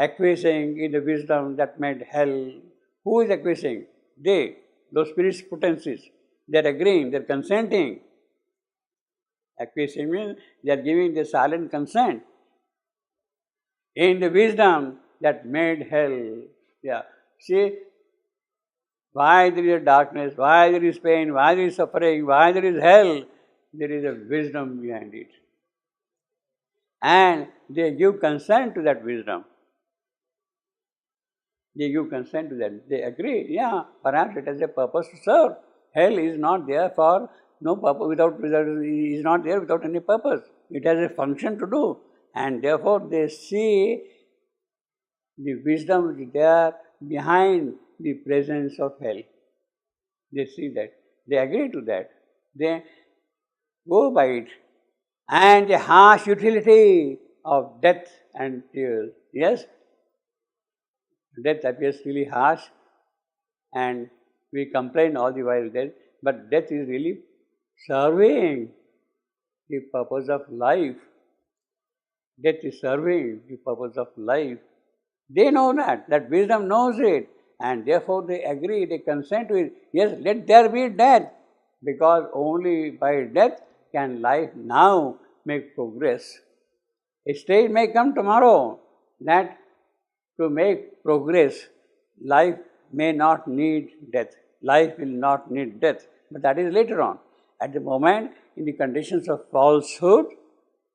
acquiescing in the wisdom that made hell. Who is acquiescing? They, those spirits potencies. They are agreeing, they are consenting. Acquiescing means they are giving the silent consent in the wisdom that made hell. Yeah. See, why there is a darkness, why there is pain, why there is suffering, why there is hell, there is a wisdom behind it. And they give consent to that wisdom. They give consent to that. They agree, yeah, perhaps it has a purpose to serve. Hell is not there for no purpose, is not there without any purpose. It has a function to do. And therefore they see the wisdom which is there behind the presence of hell. They see that. They agree to that. They go by it. And the harsh utility of death and tears. Yes, death appears really harsh and we complain all the while death, but death is really serving the purpose of life. Death is serving the purpose of life. They know that wisdom knows it, and therefore they agree, they consent to it. Yes, let there be death, because only by death can life now make progress. A stage may come tomorrow that to make progress, life may not need death. Life will not need death, but that is later on. At the moment, in the conditions of falsehood,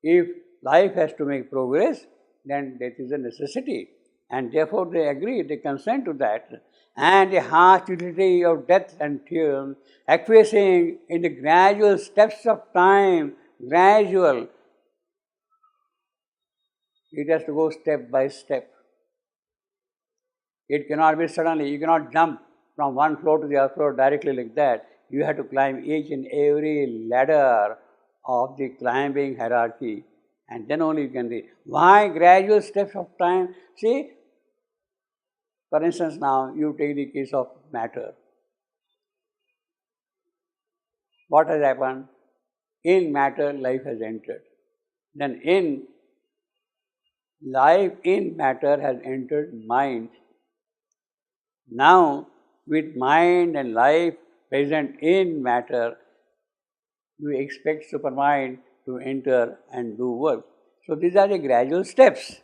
if life has to make progress, then death is a necessity. And therefore they agree, they consent to that. And the harsh utility of death and tears, acquiescing in the gradual steps of time, gradual. It has to go step by step. It cannot be suddenly, you cannot jump from one floor to the other floor directly like that. You have to climb each and every ladder of the climbing hierarchy, and then only you can reach. Why gradual steps of time? See, for instance now, you take the case of matter. What has happened? In matter, life has entered. Then in life, in matter has entered mind. Now, with mind and life present in matter, we expect supermind to enter and do work. So these are the gradual steps.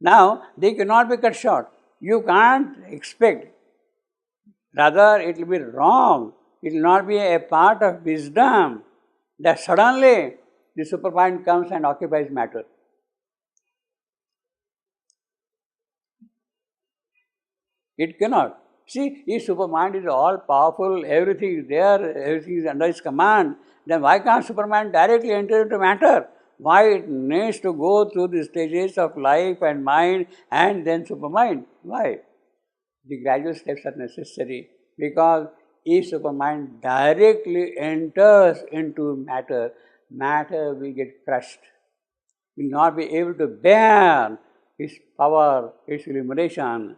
Now, they cannot be cut short. You can't expect. Rather, it will be wrong. It will not be a part of wisdom that suddenly the supermind comes and occupies matter. It cannot. See, if supermind is all powerful, everything is there, everything is under his command, then why can't supermind directly enter into matter? Why it needs to go through the stages of life and mind and then supermind? Why? The gradual steps are necessary, because if supermind directly enters into matter, matter will get crushed, will not be able to bear its power, its illumination,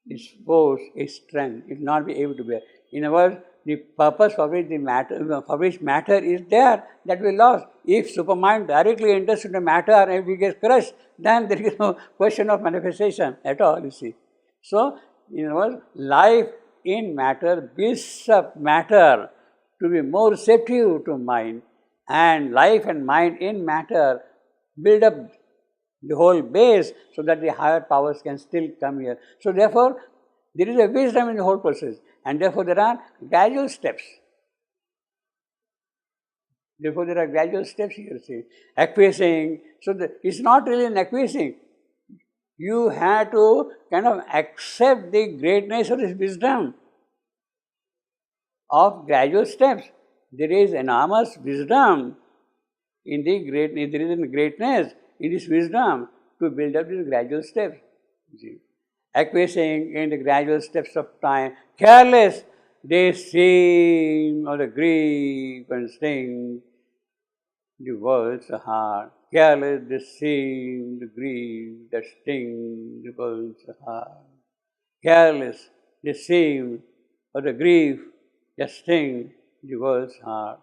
its force, its strength. It will not be able to bear. In other words, the purpose for which matter is there, that we lost. If supermind directly enters into matter and if we get crushed, then there is no question of manifestation at all, you see. So, in other words, life in matter builds up matter to be more receptive to mind, and life and mind in matter build up the whole base so that the higher powers can still come here. So therefore, there is a wisdom in the whole process, and therefore there are gradual steps. Therefore there are gradual steps here, see. Acquiescing, so it's not really an acquiescing. You have to kind of accept the greatness of this wisdom of gradual steps. There is enormous wisdom in the greatness, there is a greatness in this wisdom to build up these gradual steps. Acquiescing in the gradual steps of time, careless, they seem of the grief and sting the world's heart. Careless, they seem the grief that sting the world's heart. Careless, they seem of the grief that sting the world's heart.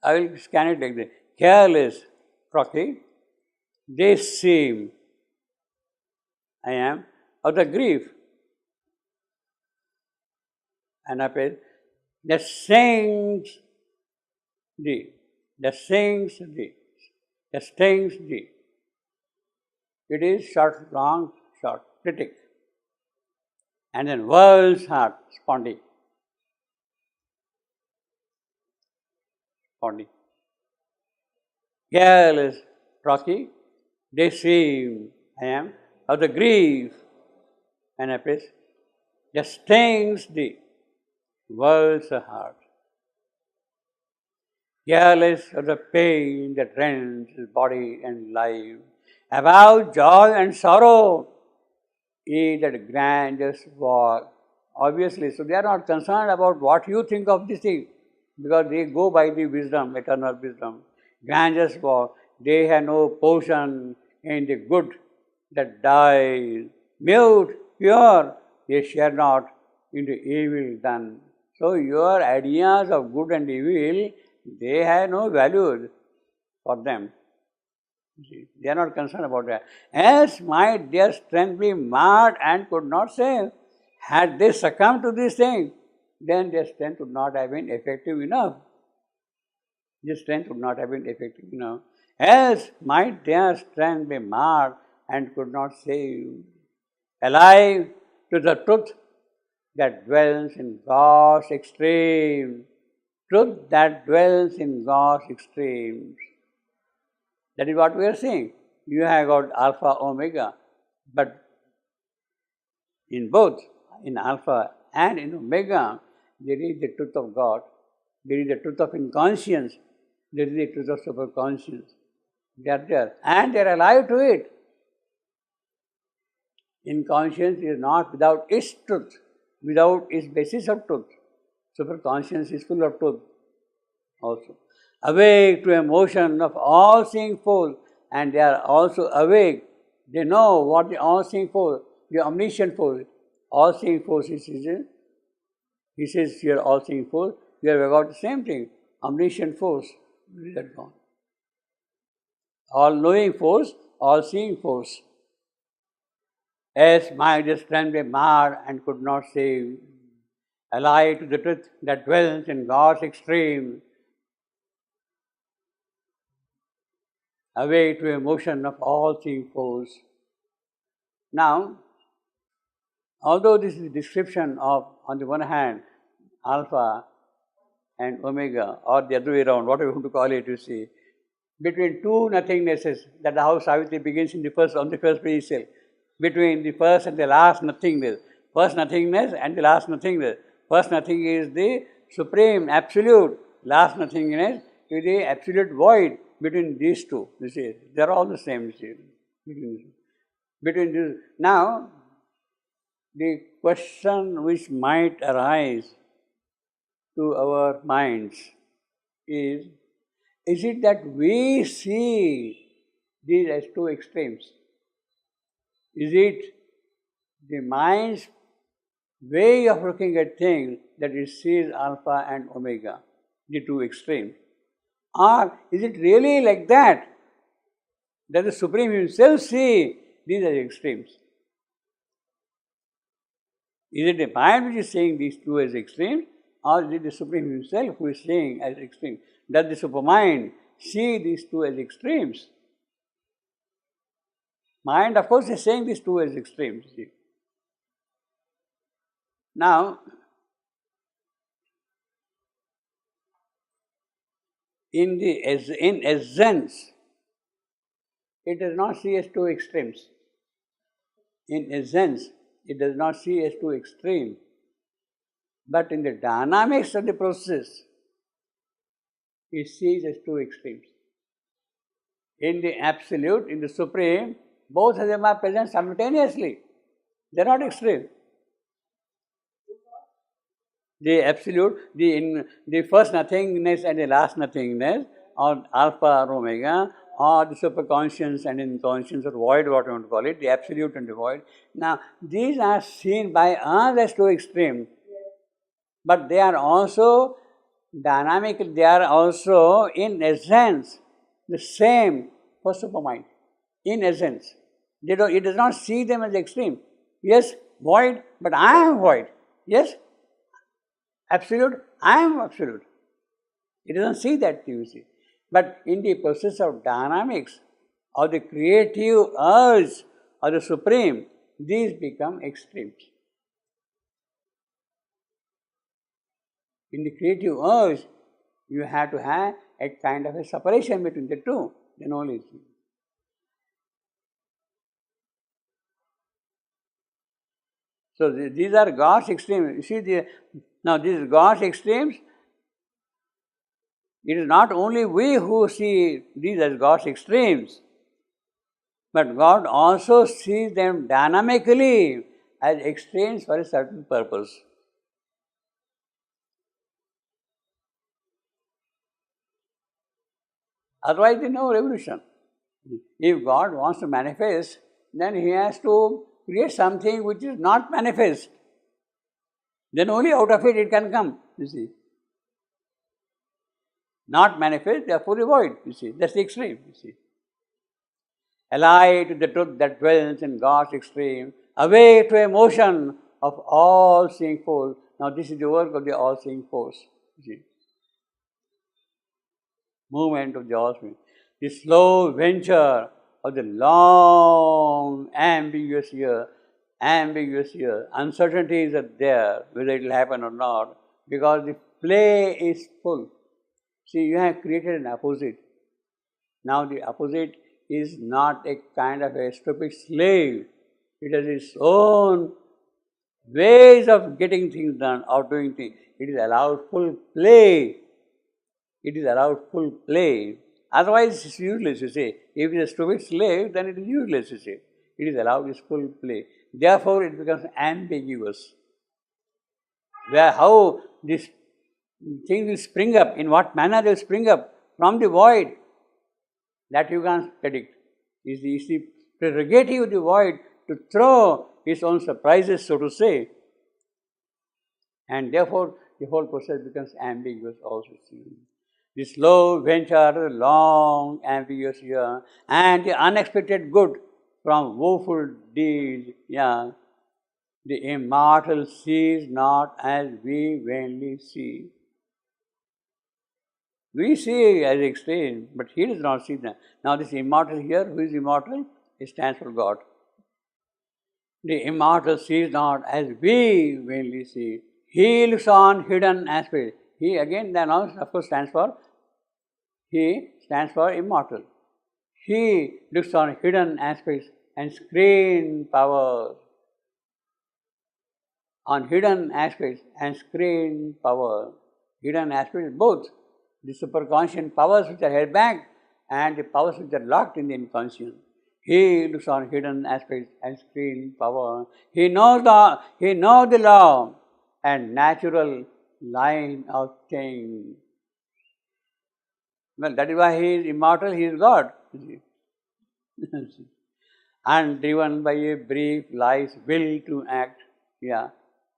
I will scan it like this. Careless, Rocky, they seem I am of the grief. And I say, that sings thee, that sings thee, that stings thee. It is short, long, short, critic. And then world's heart, spondy. Spondy. Careless, rocky, they seem, I am of the grief. And I place, that stings thee, world's heart. Careless of the pain that rends his body and life. About joy and sorrow, ye that grandest walk. Obviously, so they are not concerned about what you think of this thing, because they go by the wisdom, eternal wisdom. Grandest walk, they have no portion in the good that dies. Mute, pure, they share not in the evil done. So your ideas of good and evil, they have no value for them. They are not concerned about that. Else might their strength be marred and could not save. Had they succumbed to this thing, then their strength would not have been effective enough. Their strength would not have been effective enough. Else might their strength be marred and could not save. Alive to the truth that dwells in God's extreme. Truth that dwells in God's extremes. That is what we are saying. You have got alpha, omega, but in both, in alpha and in omega, there is the truth of God, there is the truth of inconscience, there is the truth of superconscious. They are there and they are alive to it. Inconscience is not without its truth, without its basis of truth. Superconscious is full of truth also. Awake to emotion of all-seeing force, and they are also awake. They know what the all-seeing force, the omniscient force, all-seeing force is. He says here all-seeing force. We have got the same thing, omniscient force. Where is that gone? All-knowing force, all-seeing force. As my strength be marred and could not save, alive to the truth that dwells in God's extreme. Away to emotion of all-seeing force. Now, although this is a description of, on the one hand, alpha and omega, or the other way around, whatever you want to call it, you see, between two nothingnesses, that how Savitri begins in the first, on the first page itself, between the first and the last nothingness, first nothingness and the last nothingness. First nothing is the supreme, absolute, last nothingness is the absolute void. Between these two, you see, they are all the same, you see. Between these. Now, the question which might arise to our minds is it that we see these as two extremes? Is it the mind's way of looking at things that it sees alpha and omega, the two extremes? Or is it really like that the Supreme Himself sees these as extremes? Is it the mind which is saying these two as extremes, or is it the Supreme Himself who is saying as extremes? Does the Supermind see these two as extremes? Mind, of course, is saying these two as extremes. See. Now, in essence, it does not see as two extremes. In essence, it does not see as two extremes. But in the dynamics of the process, it sees as two extremes. In the Absolute, in the Supreme, both of them are present simultaneously. They are not extreme. The Absolute, the first nothingness and the last nothingness, or alpha or omega, or the superconscious and inconscious or void, what you want to call it, the Absolute and the void. Now, these are seen by us as two extremes, but they are also dynamic, they are also in essence the same for Supermind, in essence. It does not see them as extreme. Yes, void, but I am void. Yes, absolute, I am absolute. It doesn't see that, you see. But in the process of dynamics, or the creative urge, or the supreme, these become extremes. In the creative urge, you have to have a kind of a separation between the two, then only. So these are God's extremes. You see, now these God's extremes, it is not only we who see these as God's extremes, but God also sees them dynamically as extremes for a certain purpose. Otherwise, there is no revolution. If God wants to manifest, then He has to create something which is not manifest. Then only out of it can come, you see. Not manifest, therefore void, you see. That's the extreme, you see. Allied to the truth that dwells in God's extreme, away to emotion of all-seeing force. Now this is the work of the all-seeing force, you see. Movement of the all-seeing. The slow venture of the long ambiguous year. Uncertainties are there, whether it will happen or not, because the play is full. See, you have created an opposite. Now the opposite is not a kind of a stupid slave. It has its own ways of getting things done, or doing things. It is allowed full play. It is allowed full play. Otherwise, it's useless, you say. If it is a stupid slave, then it is useless, you say. It is allowed its full play. Therefore, it becomes ambiguous. Where how this thing will spring up, in what manner they will spring up from the void, that you can't predict. It's the prerogative of the void to throw its own surprises, so to say. And therefore, the whole process becomes ambiguous also. The slow venture, the long ambiguous year, and the unexpected good from woeful deeds, yeah. The immortal sees not as we vainly see. We see as extreme, but he does not see them. Now this immortal here, who is immortal? It stands for God. The immortal sees not as we vainly see. He looks on hidden aspects. He again, then also, of course, stands for immortal. He looks on hidden aspects and screen powers. On hidden aspects and screen power. Hidden aspects both. The superconscious powers which are held back and the powers which are locked in the inconscient. He looks on hidden aspects and screen power. He knows the law and natural line of things. Well, that is why he is immortal, he is God. And driven by a brief life's will to act. Yeah.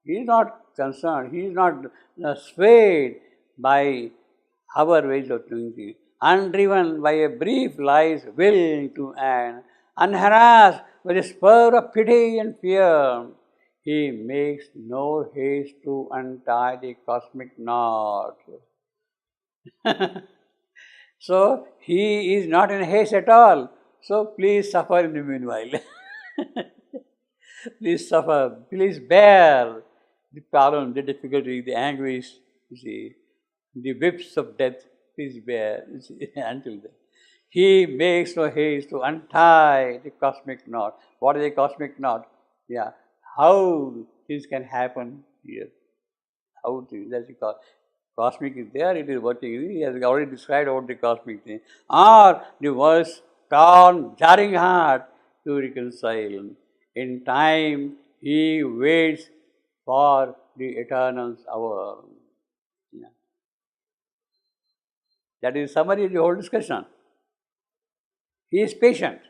He is not concerned, he is not swayed by our ways of doing things. Undriven by a brief life's will to act, unharassed by the spur of pity and fear, he makes no haste to untie the cosmic knot. So, he is not in haste at all. So, please suffer in the meanwhile. Please suffer, please bear the problem, the difficulty, the anguish, you see, the whips of death, please bear, you see, until then. He makes no haste to untie the cosmic knot. What is a cosmic knot? Yeah, how things can happen here. How things, that's the cosmic is there, it is working. He has already described about the cosmic thing. Or the verse, torn, jarring heart to reconcile. In time, he waits for the eternal's hour. Yeah. That is summary of the whole discussion. He is patient.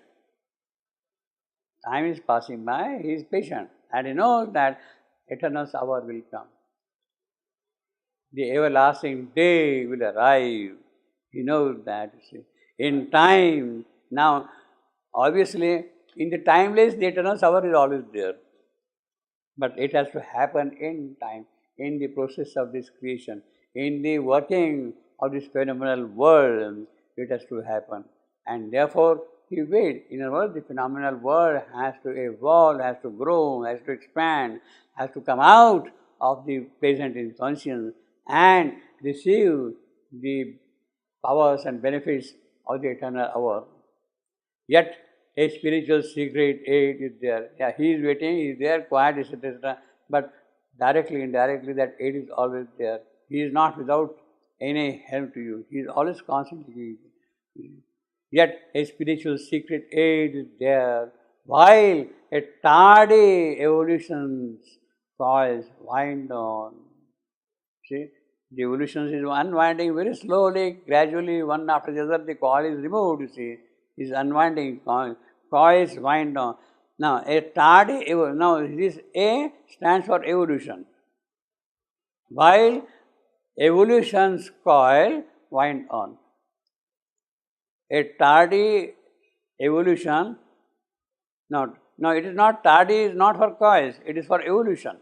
Time is passing by, he is patient. And he knows that eternal's hour will come. The everlasting day will arrive. He knows that. In time, now, obviously, In the timeless, the eternal sour is always there. But it has to happen in time, in the process of this creation, in the working of this phenomenal world, it has to happen. And therefore, he waits. In other words, the phenomenal world has to evolve, has to grow, has to expand, has to come out of the present inconscience and receive the powers and benefits of the eternal hour. Yet a spiritual secret aid is there. Yeah, he is waiting, he is there, quiet, etc. But directly, indirectly, that aid is always there. He is not without any help to you. He is always constantly. Yet a spiritual secret aid is there, while a tardy evolution's coils wind on. See, the evolution is unwinding very slowly, gradually, one after the other, the coil is removed, you see, is unwinding, coils wind on. Now, a tardy, now this A stands for evolution, while evolution's coil wind on. A tardy evolution, no, it is not tardy, is not for coils, it is for evolution.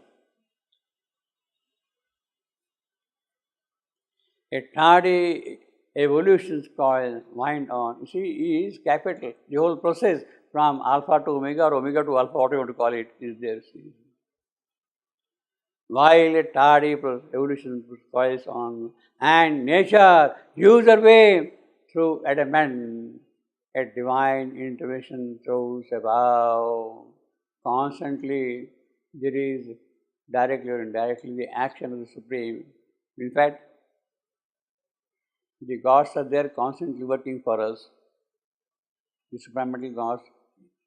A tardy evolution's coil wind on. You see, E is capital. The whole process from alpha to omega or omega to alpha, whatever you want to call it, is there. See. While a tardy evolution coils on, and nature hews her way through adamant, a divine intervention throws above. Constantly, there is directly or indirectly the action of the Supreme. In fact, the gods are there constantly working for us. The supramental gods,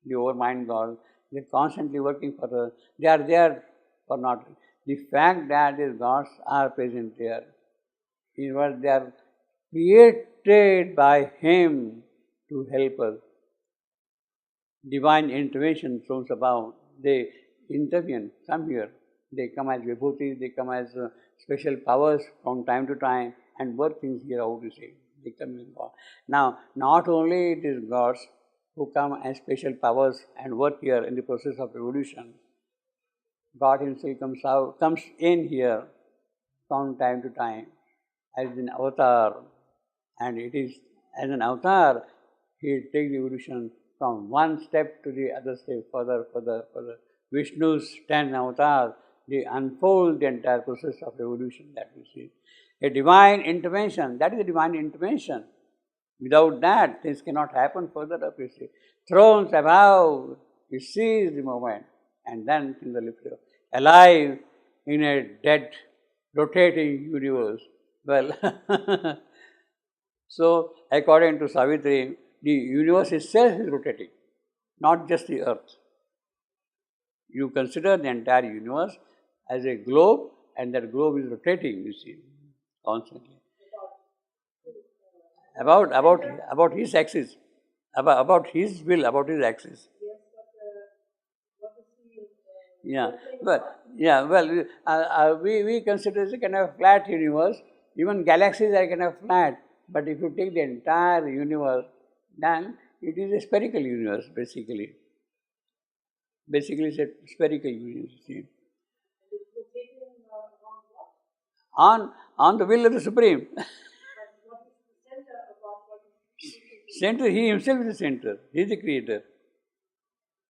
the overmind gods, they are constantly working for us. They are there for not. The fact that these gods are present there is what they are created by Him to help us. Divine intervention throws about. They intervene, come here. They come as vibhutis, they come as special powers from time to time and work things here out, you see. They come in God. Now, not only it is gods who come as special powers and work here in the process of evolution, God Himself comes in here from time to time as an avatar, and it is as an avatar He takes the evolution from one step to the other step, further. Vishnu's 10 avatars, they unfold the entire process of evolution that we see. A divine intervention, that is a divine intervention. Without that, things cannot happen further up, you see. Thrones above, you seize the moment, and then things are lifted up. Alive in a dead, rotating universe. Well, so according to Savitri, the universe itself is rotating, not just the earth. You consider the entire universe as a globe, and that globe is rotating, you see, constantly. About his axis, about his will, about his axis. Yeah, we consider it a kind of flat universe. Even galaxies are kind of flat. But if you take the entire universe, then it is a spherical universe, basically. Basically, it's a spherical universe. See. On the will of the Supreme. Center, He Himself is the center. He is the creator.